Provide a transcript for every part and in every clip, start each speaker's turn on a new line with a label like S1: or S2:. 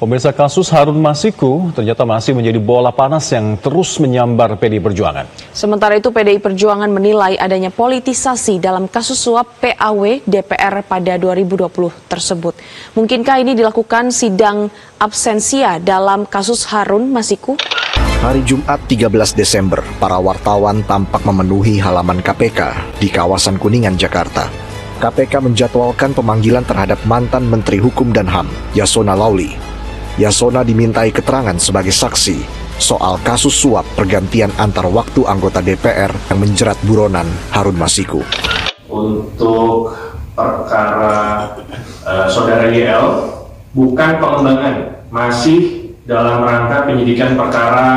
S1: Pemirsa, kasus Harun Masiku ternyata masih menjadi bola panas yang terus menyambar PDI Perjuangan.
S2: Sementara itu PDI Perjuangan menilai adanya politisasi dalam kasus suap PAW DPR pada 2020 tersebut. Mungkinkah ini dilakukan sidang absensia dalam kasus Harun Masiku?
S3: Hari Jumat 13 Desember, para wartawan tampak memenuhi halaman KPK di kawasan Kuningan, Jakarta. KPK menjadwalkan pemanggilan terhadap mantan Menteri Hukum dan HAM, Yasona Lauli. Yasona dimintai keterangan sebagai saksi soal kasus suap pergantian antar waktu anggota DPR yang menjerat buronan Harun Masiku.
S4: Untuk perkara saudara YL, bukan pengembangan, masih dalam rangka penyidikan perkara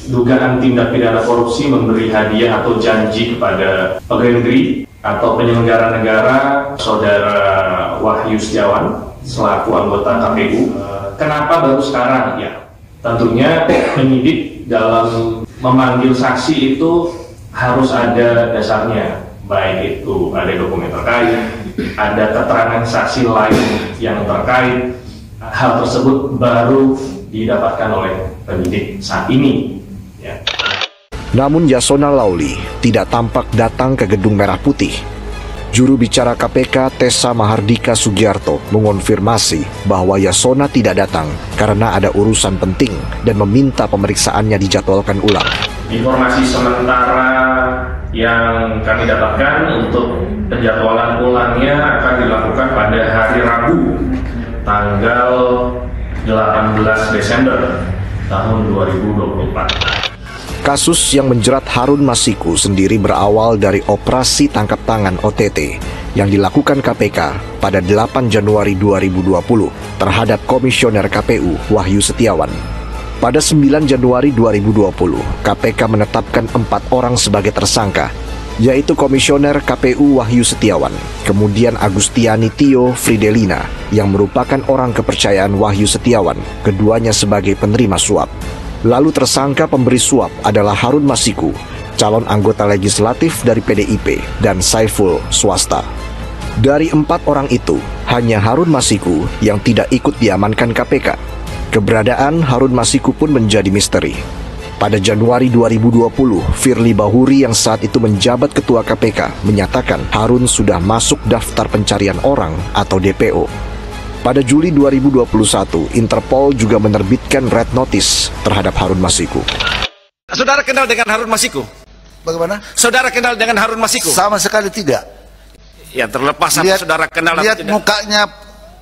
S4: dugaan tindak pidana korupsi memberi hadiah atau janji kepada pegawai negeri atau penyelenggara negara saudara Wahyu Setiawan selaku anggota KPU. Kenapa baru sekarang? Ya, tentunya penyidik dalam memanggil saksi itu harus ada dasarnya, baik itu ada dokumen terkait, ada keterangan saksi lain yang terkait. Hal tersebut baru didapatkan oleh penyidik saat ini. Ya.
S3: Namun Yasona Lauli tidak tampak datang ke Gedung Merah Putih. Juru bicara KPK Tessa Mahardika Sugiarto mengonfirmasi bahwa Yasona tidak datang karena ada urusan penting dan meminta pemeriksaannya dijadwalkan ulang.
S4: Informasi sementara yang kami dapatkan untuk penjadwalan ulangnya akan dilakukan pada hari Rabu, tanggal 18 Desember tahun 2024.
S3: Kasus yang menjerat Harun Masiku sendiri berawal dari operasi tangkap tangan OTT yang dilakukan KPK pada 8 Januari 2020 terhadap Komisioner KPU Wahyu Setiawan. Pada 9 Januari 2020, KPK menetapkan 4 orang sebagai tersangka, yaitu Komisioner KPU Wahyu Setiawan, kemudian Agustiani Tio Fridelina yang merupakan orang kepercayaan Wahyu Setiawan, keduanya sebagai penerima suap. Lalu tersangka pemberi suap adalah Harun Masiku, calon anggota legislatif dari PDIP, dan Saiful swasta. Dari 4 orang itu, hanya Harun Masiku yang tidak ikut diamankan KPK. Keberadaan Harun Masiku pun menjadi misteri. Pada Januari 2020, Firly Bahuri yang saat itu menjabat Ketua KPK menyatakan Harun sudah masuk daftar pencarian orang atau DPO. Pada Juli 2021, Interpol juga menerbitkan red notice terhadap Harun Masiku.
S5: Saudara kenal dengan Harun Masiku?
S6: Bagaimana?
S5: Saudara kenal dengan Harun Masiku?
S6: Sama sekali tidak.
S5: Ya, terlepas sama saudara kenal
S6: lihat
S5: tidak.
S6: Mukanya,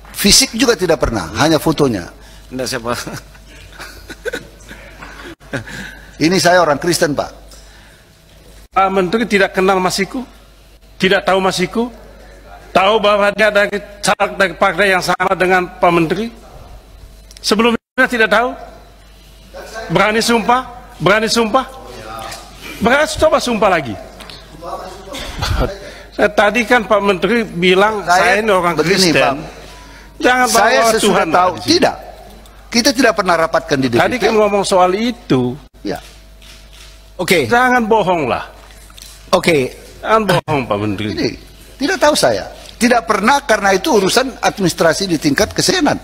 S6: fisik juga tidak pernah, hanya fotonya.
S5: Tidak, siapa?
S6: Ini saya orang Kristen, Pak.
S7: Pak Menteri tidak kenal Masiku? Tidak tahu Masiku? Tahu bahwa dia dari caleg dari partai yang sama dengan Pak Menteri? Sebelumnya tidak tahu? Berani sumpah? Berani sumpah? Berani coba sumpah lagi. Tadi kan Pak Menteri bilang saya ini orang
S6: begini,
S7: Kristen.
S6: Pak.
S7: Jangan bawa
S6: Saya
S7: Tuhan
S6: sesudah tahu. Tidak. Kita tidak pernah rapatkan di DPP.
S7: Tadi kan ngomong soal itu.
S6: Ya.
S5: Oke.
S7: Jangan bohong lah.
S5: Oke.
S7: Jangan bohong Pak Menteri.
S6: Ini tidak tahu saya. Tidak pernah, karena itu urusan administrasi di tingkat kesenan.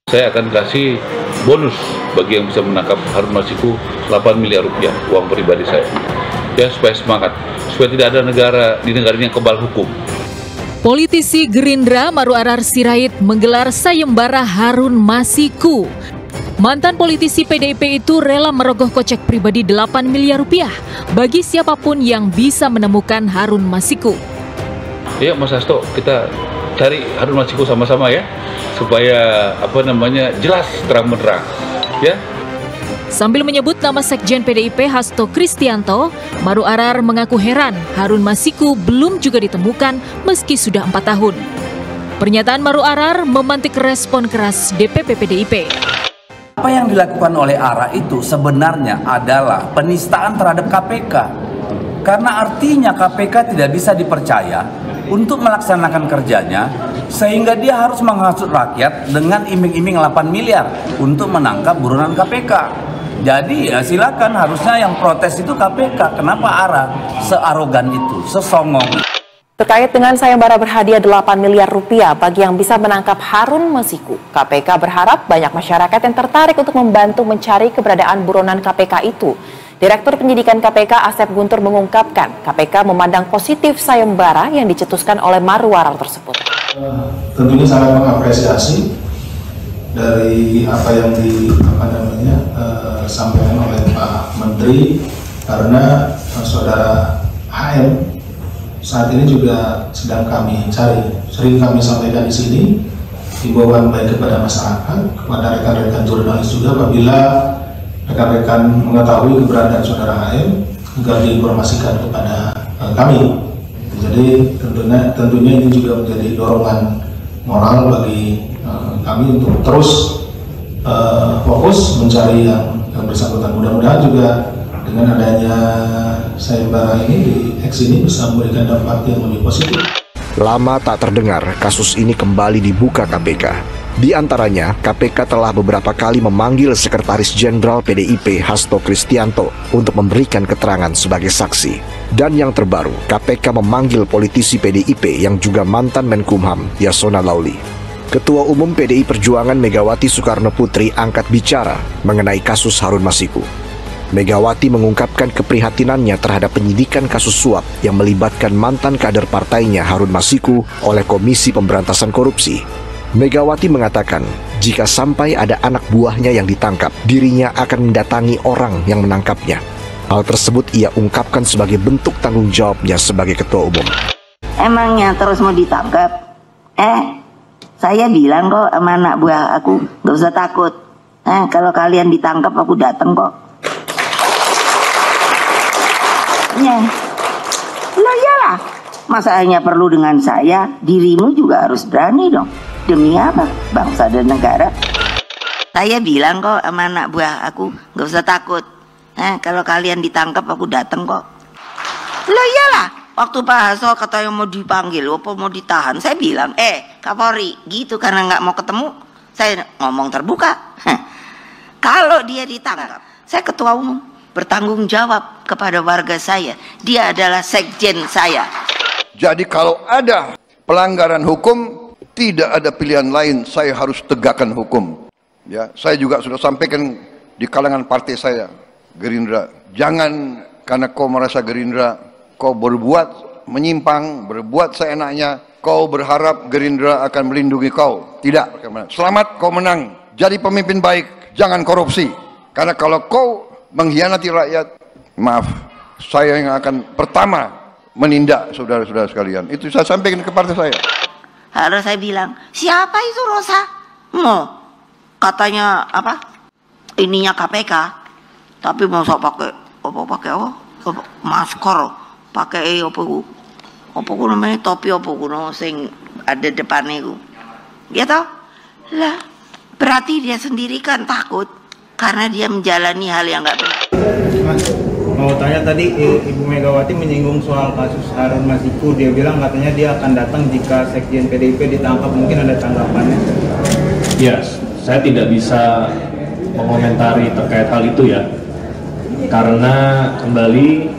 S8: Saya akan kasih bonus bagi yang bisa menangkap Harun Masiku 8 miliar rupiah uang pribadi saya. Ya, supaya semangat, supaya tidak ada negara di negara ini yang kebal hukum.
S9: Politisi Gerindra Maru Arar Sirait menggelar sayembara Harun Masiku. Mantan politisi PDIP itu rela merogoh kocek pribadi 8 miliar rupiah bagi siapapun yang bisa menemukan Harun Masiku.
S8: Ya, Mas Hasto, kita cari Harun Masiku sama-sama ya, supaya jelas terang benderang, ya.
S9: Sambil menyebut nama Sekjen PDIP Hasto Kristianto, Maru Arar mengaku heran Harun Masiku belum juga ditemukan meski sudah 4 tahun. Pernyataan Maru Arar memantik respon keras DPP PDIP.
S10: Apa yang dilakukan oleh ARA itu sebenarnya adalah penistaan terhadap KPK. Karena artinya KPK tidak bisa dipercaya untuk melaksanakan kerjanya, sehingga dia harus menghasut rakyat dengan iming-iming 8 miliar untuk menangkap buronan KPK. Jadi ya silakan, harusnya yang protes itu KPK. Kenapa ARA searogan itu, sesongong?
S11: Terkait dengan sayembara berhadiah 8 miliar rupiah bagi yang bisa menangkap Harun Masiku, KPK berharap banyak masyarakat yang tertarik untuk membantu mencari keberadaan buronan KPK itu. Direktur Penyidikan KPK Asep Guntur mengungkapkan KPK memandang positif sayembara yang dicetuskan oleh Marwarar tersebut.
S12: Tentunya sangat mengapresiasi dari apa yang disampaikan oleh Pak Menteri, karena saudara HM saat ini juga sedang kami cari. Sering kami sampaikan di sini, himbauan baik kepada masyarakat, kepada rekan-rekan jurnalis juga, apabila rekan-rekan mengetahui keberadaan saudara HM, agar diinformasikan kepada kami. Jadi tentunya ini juga menjadi dorongan moral bagi kami untuk terus fokus mencari yang bersangkutan. Mudah-mudahan juga dengan adanya sayembara ini di X ini bisa memberikan dampak yang lebih positif.
S3: Lama tak terdengar, kasus ini kembali dibuka KPK. Di antaranya, KPK telah beberapa kali memanggil Sekretaris Jenderal PDIP Hasto Kristianto untuk memberikan keterangan sebagai saksi. Dan yang terbaru, KPK memanggil politisi PDIP yang juga mantan Menkumham, Yasona Lauli. Ketua Umum PDI Perjuangan Megawati Soekarno Putri angkat bicara mengenai kasus Harun Masiku. Megawati mengungkapkan keprihatinannya terhadap penyidikan kasus suap yang melibatkan mantan kader partainya Harun Masiku oleh Komisi Pemberantasan Korupsi. Megawati mengatakan, jika sampai ada anak buahnya yang ditangkap, dirinya akan mendatangi orang yang menangkapnya. Hal tersebut ia ungkapkan sebagai bentuk tanggung jawabnya sebagai Ketua Umum.
S13: Emangnya terus mau ditangkap? Saya bilang kok sama anak buah aku, gak usah takut. Kalau kalian ditangkap aku datang kok. Ya, lo iyalah. Masa hanya perlu dengan saya, dirimu juga harus berani dong. Demi apa? Bangsa dan negara. Saya bilang kok sama anak buah aku, gak usah takut. Kalau kalian ditangkap aku datang kok. Lo iyalah. Waktu Pak Hasto katanya mau dipanggil, apa mau ditahan, saya bilang, Kapolri, gitu karena nggak mau ketemu, saya ngomong terbuka. Kalau dia ditangkap, saya Ketua Umum, bertanggung jawab kepada warga saya. Dia adalah sekjen saya.
S14: Jadi kalau ada pelanggaran hukum, tidak ada pilihan lain, saya harus tegakkan hukum. Ya, saya juga sudah sampaikan di kalangan partai saya, Gerindra, jangan karena kau merasa Gerindra, kau berbuat menyimpang, berbuat seenaknya, kau berharap Gerindra akan melindungi kau. Tidak. Selamat kau menang. Jadi pemimpin baik, jangan korupsi. Karena kalau kau mengkhianati rakyat, maaf, saya yang akan pertama menindak saudara-saudara sekalian. Itu saya sampaikan ke partai saya.
S13: Harus saya bilang, siapa itu Rosa? Katanya apa? Ininya KPK, tapi mau pakai masker. Pakai apa ku namanya topi apa ku sing ada depannya ku, ya toh lah, berarti dia sendiri kan takut karena dia menjalani hal yang nggak benar.
S15: Mas, mau tanya tadi Ibu Megawati menyinggung soal kasus Harun Masiku, dia bilang katanya dia akan datang jika Sekjen PDIP ditangkap, mungkin ada tanggapannya?
S4: Ya, saya tidak bisa mengomentari terkait hal itu ya, karena kembali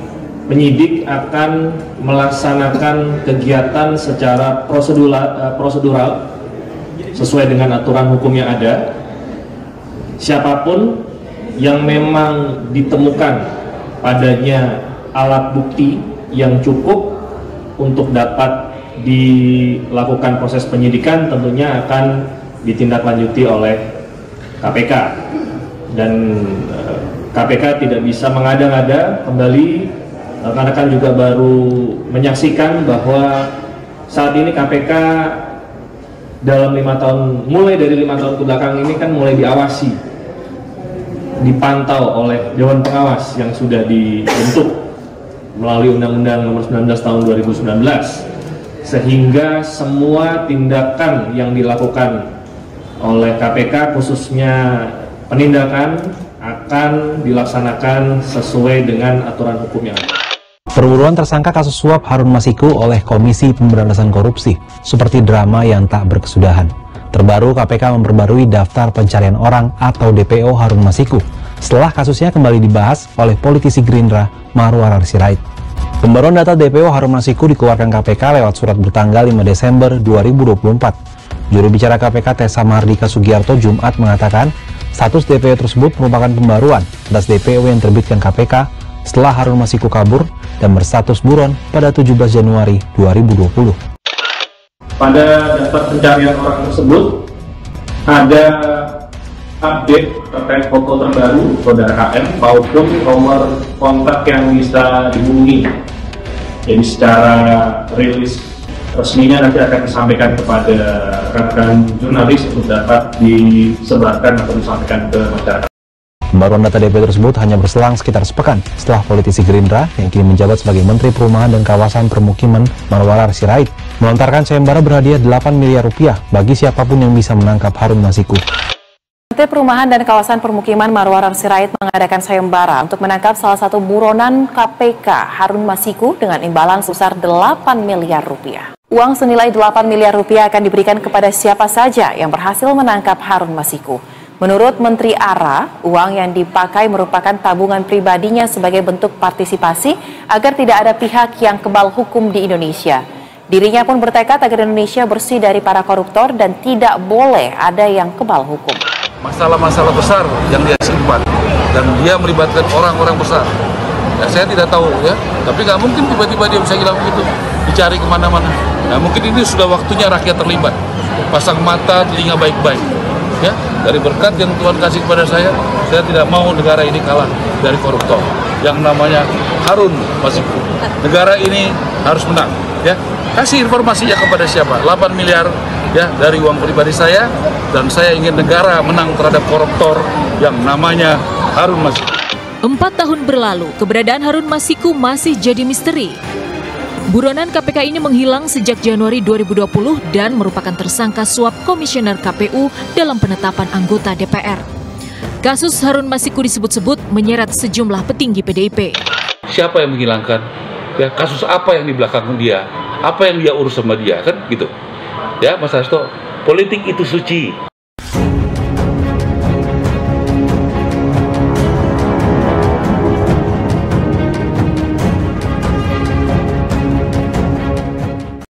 S4: penyidik akan melaksanakan kegiatan secara prosedural sesuai dengan aturan hukum yang ada. Siapapun yang memang ditemukan padanya alat bukti yang cukup untuk dapat dilakukan proses penyidikan tentunya akan ditindaklanjuti oleh KPK. Dan KPK tidak bisa mengada-ngada. Kembali rekan-rekan juga baru menyaksikan bahwa saat ini KPK dalam 5 tahun, mulai dari 5 tahun ke belakang ini kan mulai diawasi, dipantau oleh Dewan Pengawas yang sudah dibentuk melalui Undang-Undang Nomor 19 Tahun 2019, sehingga semua tindakan yang dilakukan oleh KPK khususnya penindakan akan dilaksanakan sesuai dengan aturan hukum yang ada.
S16: Perburuan tersangka kasus suap Harun Masiku oleh Komisi Pemberantasan Korupsi seperti drama yang tak berkesudahan. Terbaru, KPK memperbarui daftar pencarian orang atau DPO Harun Masiku setelah kasusnya kembali dibahas oleh politisi Gerindra Marwarar Sirait. Pembaruan data DPO Harun Masiku dikeluarkan KPK lewat surat bertanggal 5 Desember 2024. Juru bicara KPK Tessa Mardika Sugiarto Jumat mengatakan status DPO tersebut merupakan pembaruan atas DPO yang terbitkan KPK setelah Harun Masiku kabur dan berstatus buron pada 17 Januari 2020.
S4: Pada daftar pencarian orang tersebut ada update terkait foto terbaru saudara HM maupun nomor kontak yang bisa dihubungi. Jadi secara rilis resminya nanti akan disampaikan kepada rekan jurnalis untuk dapat disebarkan atau disampaikan ke masyarakat.
S16: Pembaruan data DPO tersebut hanya berselang sekitar sepekan setelah politisi Gerindra yang kini menjabat sebagai Menteri Perumahan dan Kawasan Permukiman Marwarar Sirait melontarkan sayembara berhadiah 8 miliar rupiah bagi siapapun yang bisa menangkap Harun Masiku.
S11: Menteri Perumahan dan Kawasan Permukiman Marwarar Sirait mengadakan sayembara untuk menangkap salah satu buronan KPK Harun Masiku dengan imbalan sebesar 8 miliar rupiah. Uang senilai 8 miliar rupiah akan diberikan kepada siapa saja yang berhasil menangkap Harun Masiku. Menurut Menteri ARA, uang yang dipakai merupakan tabungan pribadinya sebagai bentuk partisipasi agar tidak ada pihak yang kebal hukum di Indonesia. Dirinya pun bertekad agar Indonesia bersih dari para koruptor dan tidak boleh ada yang kebal hukum.
S8: Masalah-masalah besar yang dia simpan dan dia melibatkan orang-orang besar. Ya, saya tidak tahu ya, tapi nggak mungkin tiba-tiba dia bisa hilang begitu, dicari kemana-mana. Nah, mungkin ini sudah waktunya rakyat terlibat, pasang mata, telinga baik-baik. Ya, dari berkat yang Tuhan kasih kepada saya tidak mau negara ini kalah dari koruptor. Yang namanya Harun Masiku. Negara ini harus menang. Ya, kasih informasinya kepada siapa? 8 miliar ya dari uang pribadi saya, dan saya ingin negara menang terhadap koruptor yang namanya Harun Masiku.
S9: 4 tahun berlalu, keberadaan Harun Masiku masih jadi misteri. Buronan KPK ini menghilang sejak Januari 2020 dan merupakan tersangka suap komisioner KPU dalam penetapan anggota DPR. Kasus Harun Masiku disebut-sebut menyeret sejumlah petinggi PDIP.
S8: Siapa yang menghilangkan? Ya, kasus apa yang di belakang dia? Apa yang dia urus sama dia, kan gitu. Ya, Mas Hasto, politik itu suci.